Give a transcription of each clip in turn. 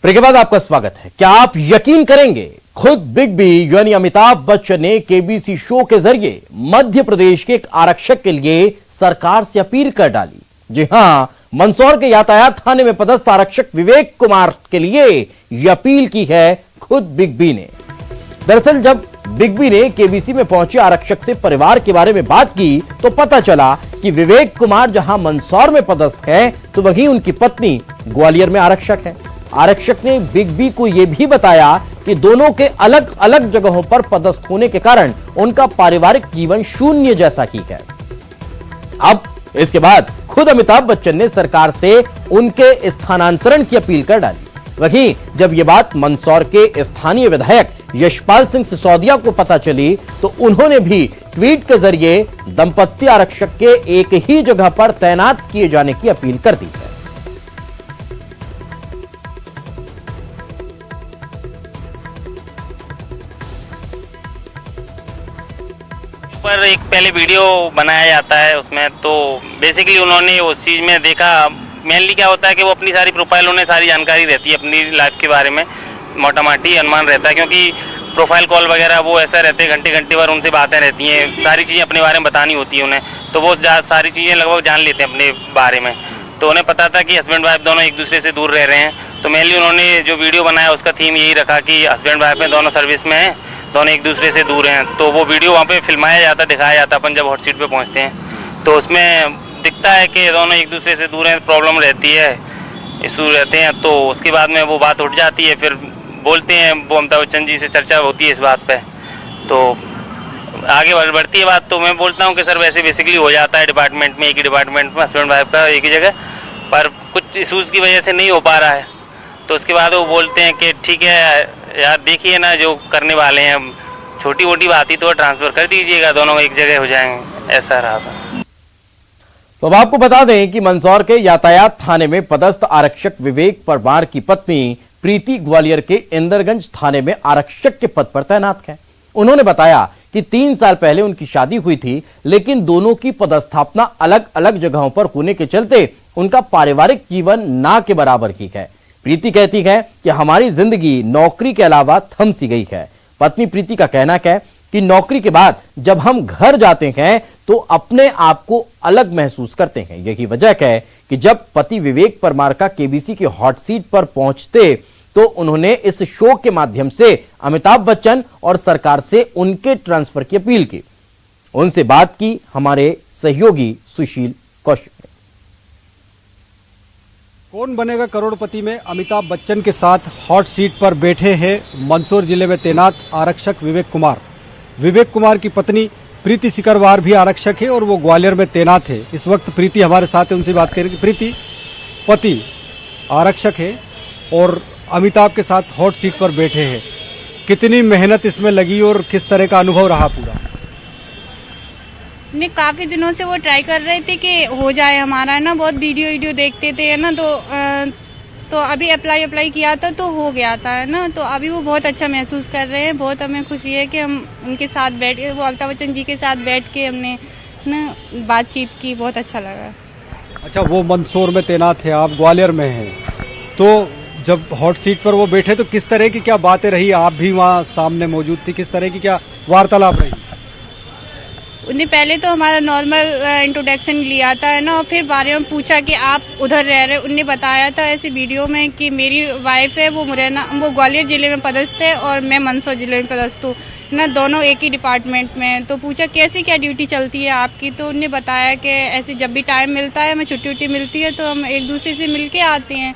Break के बाद आपका स्वागत है। क्या आप यकीन करेंगे, खुद बिग बी यानी अमिताभ बच्चन ने केबीसी शो के जरिए मध्य प्रदेश के एक आरक्षक के लिए सरकार से अपील कर डाली। जी हां, मंदसौर के यातायात थाने में पदस्थ आरक्षक विवेक कुमार के लिए यह अपील की है खुद बिग बी ने। दरअसल जब बिग बी ने केबीसी में पहुंचे आरक्षक से परिवार के बारे में बात की तो पता चला कि विवेक कुमार जहां मंदसौर में पदस्थ है तो वहीं उनकी पत्नी ग्वालियर में आरक्षक है। आरक्षक ने बिग बी को यह भी बताया कि दोनों के अलग अलग जगहों पर पदस्थ होने के कारण उनका पारिवारिक जीवन शून्य जैसा ही है। अब इसके बाद खुद अमिताभ बच्चन ने सरकार से उनके स्थानांतरण की अपील कर डाली। वहीं जब यह बात मंदसौर के स्थानीय विधायक यशपाल सिंह सिसोदिया को पता चली तो उन्होंने भी ट्वीट के जरिए दंपत्ति आरक्षक के एक ही जगह पर तैनात किए जाने की अपील कर दी है। पर एक पहले वीडियो बनाया जाता है उसमें, तो बेसिकली उन्होंने उस चीज़ में देखा। मेनली क्या होता है कि वो अपनी सारी प्रोफाइल, उन्हें सारी जानकारी रहती है अपनी लाइफ के बारे में, मोटा माटी अनुमान रहता है, क्योंकि प्रोफाइल कॉल वगैरह वो ऐसा रहते हैं, घंटे घंटे भर उनसे बातें रहती हैं, सारी चीज़ें अपने बारे में बतानी होती है उन्हें, तो वो सारी चीज़ें लगभग जान लेते हैं अपने बारे में। तो उन्हें पता था कि हस्बैंड वाइफ दोनों एक दूसरे से दूर रह रहे हैं, तो मेनली उन्होंने जो वीडियो बनाया उसका थीम यही रखा कि हस्बैंड वाइफ में दोनों सर्विस में हैं, दोनों एक दूसरे से दूर हैं। तो वो वीडियो वहाँ पे फिल्माया जाता, दिखाया जाता अपन जब हॉट सीट पे पहुँचते हैं, तो उसमें दिखता है कि दोनों एक दूसरे से दूर हैं, प्रॉब्लम रहती है, इशू रहते हैं। तो उसके बाद में वो बात उठ जाती है, फिर बोलते हैं, वो अमिताभ बच्चन जी से चर्चा होती है इस बात पे, तो आगे बढ़ती है बात। तो मैं बोलता हूँ कि सर वैसे बेसिकली हो जाता है डिपार्टमेंट में, एक ही डिपार्टमेंट में हस्बैंड वाइफ का एक ही जगह, पर कुछ इशूज़ की वजह से नहीं हो पा रहा है। तो उसके बाद वो बोलते हैं कि ठीक है यार, देखिए ना जो करने वाले हैं, छोटी मोटी बात ही तो ट्रांसफर कर दीजिएगा, दोनों एक जगह हो जाएंगे, ऐसा रहा था। तो अब आपको बता दें कि मंदसौर के यातायात थाने में पदस्थ आरक्षक विवेक परमार की पत्नी प्रीति ग्वालियर के इंदरगंज थाने में आरक्षक के पद पर तैनात है। उन्होंने बताया कि 3 साल पहले उनकी शादी हुई थी, लेकिन दोनों की पदस्थापना अलग अलग जगहों पर होने के चलते उनका पारिवारिक जीवन ना के बराबर ही है। प्रीति कहती है कि हमारी जिंदगी नौकरी के अलावा थम सी गई है। पत्नी प्रीति का कहना है कि नौकरी के बाद जब हम घर जाते हैं तो अपने आप को अलग महसूस करते हैं। यही वजह है कि जब पति विवेक परमार का केबीसी की हॉट सीट पर पहुंचते तो उन्होंने इस शो के माध्यम से अमिताभ बच्चन और सरकार से उनके ट्रांसफर की अपील की। उनसे बात की हमारे सहयोगी सुशील कौशिक ने। कौन बनेगा करोड़पति में अमिताभ बच्चन के साथ हॉट सीट पर बैठे हैं मंदसौर जिले में तैनात आरक्षक विवेक कुमार। विवेक कुमार की पत्नी प्रीति सिकरवार भी आरक्षक है और वो ग्वालियर में तैनात है। इस वक्त प्रीति हमारे साथ है, उनसे बात करेंगे। प्रीति, पति आरक्षक है और अमिताभ के साथ हॉट सीट पर बैठे हैं, कितनी मेहनत इसमें लगी और किस तरह का अनुभव रहा पूरा? ने काफ़ी दिनों से वो ट्राई कर रहे थे कि हो जाए हमारा, ना बहुत वीडियो देखते थे ना, तो अभी अप्लाई किया था तो हो गया था, है ना। तो अभी वो बहुत अच्छा महसूस कर रहे हैं। बहुत हमें खुशी है कि हम उनके साथ बैठ के, वो अमिताभ बच्चन जी के साथ बैठ के हमने ना बातचीत की, बहुत अच्छा लगा। अच्छा, वो मंदसौर में तैनात है, आप ग्वालियर में हैं, तो जब हॉट सीट पर वो बैठे तो किस तरह की क्या बातें रही? आप भी वहाँ सामने मौजूद थी, किस तरह की क्या वार्तालाप रही? उन्हें पहले तो हमारा नॉर्मल इंट्रोडक्शन लिया था, है ना, और फिर बारे में पूछा कि आप उधर रह रहे। उन्हें बताया था ऐसे वीडियो में कि मेरी वाइफ है, वो मुरैना, वो ग्वालियर जिले में पदस्थ है और मैं मंदसौर जिले में पदस्थ हूँ ना, दोनों एक ही डिपार्टमेंट में। तो पूछा कैसी क्या ड्यूटी चलती है आपकी, तो उन्हें बताया कि ऐसे जब भी टाइम मिलता है, हमें छुट्टी मिलती है तो हम एक दूसरे से मिल के आते हैं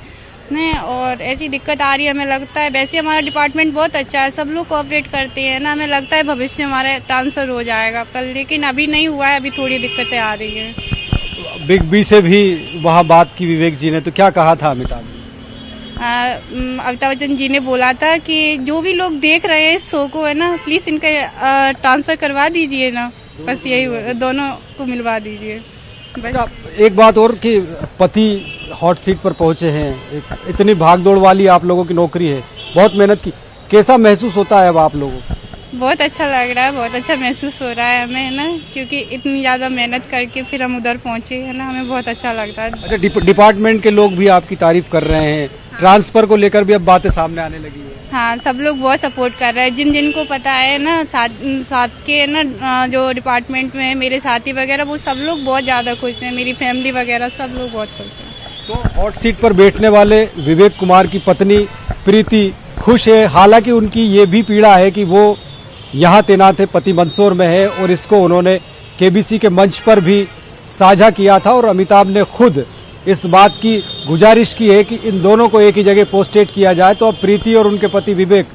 ने, और ऐसी दिक्कत आ रही है हमें लगता है। वैसे हमारा डिपार्टमेंट बहुत अच्छा है, सब लोग कोऑपरेट करते हैं ना, हमें लगता है भविष्य में हमारा ट्रांसफर हो जाएगा पर, लेकिन अभी नहीं हुआ है, अभी थोड़ी दिक्कतें आ रही हैं। बिग बी से भी वहाँ बात की विवेक जी ने, तो क्या कहा था अमिताभ? अमिताभ बच्चन जी ने बोला था कि जो भी लोग देख रहे हैं इस शो को, है ना, प्लीज इनका ट्रांसफर करवा दीजिए ना, बस यही, दोनों को मिलवा दीजिए। एक बात और कि पति हॉट सीट पर पहुंचे हैं, इतनी भागदौड़ वाली आप लोगों की नौकरी है, बहुत मेहनत की, कैसा महसूस होता है अब आप लोगों को? बहुत अच्छा लग रहा है, बहुत अच्छा महसूस हो रहा है हमें, है ना, क्योंकि इतनी ज़्यादा मेहनत करके फिर हम उधर पहुँचे, है ना, हमें बहुत अच्छा लगता है। अच्छा, डिपार्टमेंट के लोग भी आपकी तारीफ कर रहे हैं, ट्रांसफर को लेकर भी अब बातें सामने आने लगी है। हाँ, सब लोग बहुत सपोर्ट कर रहे हैं, जिनको पता है ना, साथ के ना जो डिपार्टमेंट में मेरे साथी वगैरह, वो सब लोग बहुत ज़्यादा खुश हैं, मेरी फैमिली वगैरह सब लोग बहुत खुश हैं। तो हॉट सीट पर बैठने वाले विवेक कुमार की पत्नी प्रीति खुश है। हालांकि उनकी ये भी पीड़ा है कि वो यहाँ तैनात है, पति मंदसौर में है, और इसको उन्होंने केबीसी के मंच पर भी साझा किया था और अमिताभ ने खुद इस बात की गुजारिश की है कि इन दोनों को एक ही जगह पोस्टेड किया जाए। तो अब प्रीति और उनके पति विवेक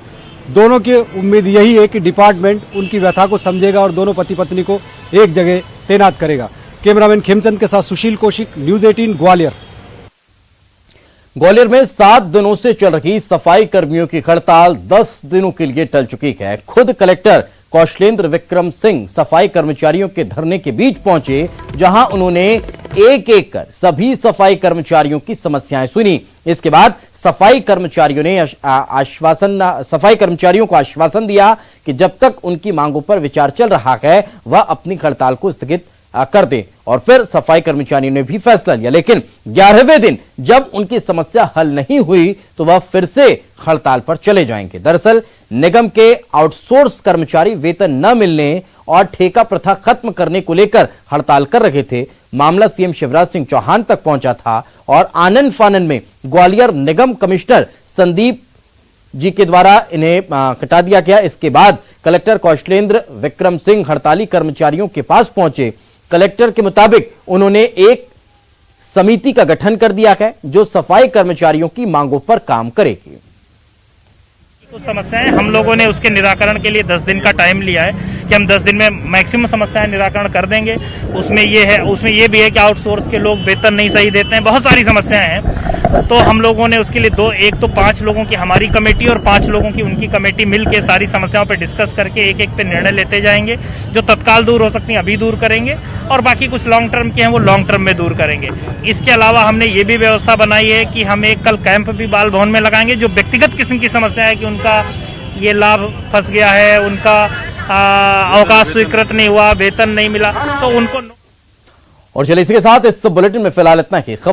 दोनों की उम्मीद यही है कि डिपार्टमेंट उनकी व्यथा को समझेगा और दोनों पति पत्नी को एक जगह तैनात करेगा। कैमरामैन खेमचंद के साथ सुशील कौशिक, न्यूज 18 ग्वालियर। ग्वालियर में 7 दिनों से चल रही सफाई कर्मियों की हड़ताल 10 दिनों के लिए टल चुकी है। खुद कलेक्टर कौशलेंद्र विक्रम सिंह सफाई कर्मचारियों के धरने के बीच पहुंचे, जहां उन्होंने एक एक कर सभी सफाई कर्मचारियों की समस्याएं सुनी। इसके बाद सफाई कर्मचारियों को आश्वासन दिया कि जब तक उनकी मांगों पर विचार चल रहा है वह अपनी हड़ताल को स्थगित कर दे। और फिर सफाई कर्मचारियों ने भी फैसला लिया, लेकिन 11वें दिन जब उनकी समस्या हल नहीं हुई तो वह फिर से हड़ताल पर चले जाएंगे। दरअसल निगम के आउटसोर्स कर्मचारी वेतन न मिलने और ठेका प्रथा खत्म करने को लेकर हड़ताल कर रहे थे। मामला सीएम शिवराज सिंह चौहान तक पहुंचा था और आनन फानन में ग्वालियर निगम कमिश्नर संदीप जी के द्वारा इन्हें हटा दिया गया। इसके बाद कलेक्टर कौशलेंद्र विक्रम सिंह हड़ताली कर्मचारियों के पास पहुंचे। कलेक्टर के मुताबिक उन्होंने एक समिति का गठन कर दिया है जो सफाई कर्मचारियों की मांगों पर काम करेगी। कुछ समस्याएं हम लोगों ने उसके निराकरण के लिए 10 दिन का टाइम लिया है कि हम 10 दिन में मैक्सिमम समस्याएं निराकरण कर देंगे। उसमें ये भी है कि आउटसोर्स के लोग वेतन नहीं सही देते हैं, बहुत सारी समस्याएं हैं। तो हम लोगों ने उसके लिए एक तो 5 लोगों की हमारी कमेटी और 5 लोगों की उनकी कमेटी मिलकर सारी समस्याओं पर डिस्कस करके एक एक पे निर्णय लेते जाएंगे। जो तत्काल दूर हो सकती हैं अभी दूर करेंगे और बाकी कुछ लॉन्ग टर्म के हैं वो लॉन्ग टर्म में दूर करेंगे। इसके अलावा हमने ये भी व्यवस्था बनाई है कि हम एक कल कैंप भी बाल भवन में लगाएंगे। जो व्यक्तिगत किस्म की समस्या है कि उनका ये लाभ फंस गया है, उनका अवकाश स्वीकृत नहीं हुआ, वेतन नहीं मिला, तो उनको। और चलिए इसी के साथ इस बुलेटिन में फिलहाल इतना ही खबर।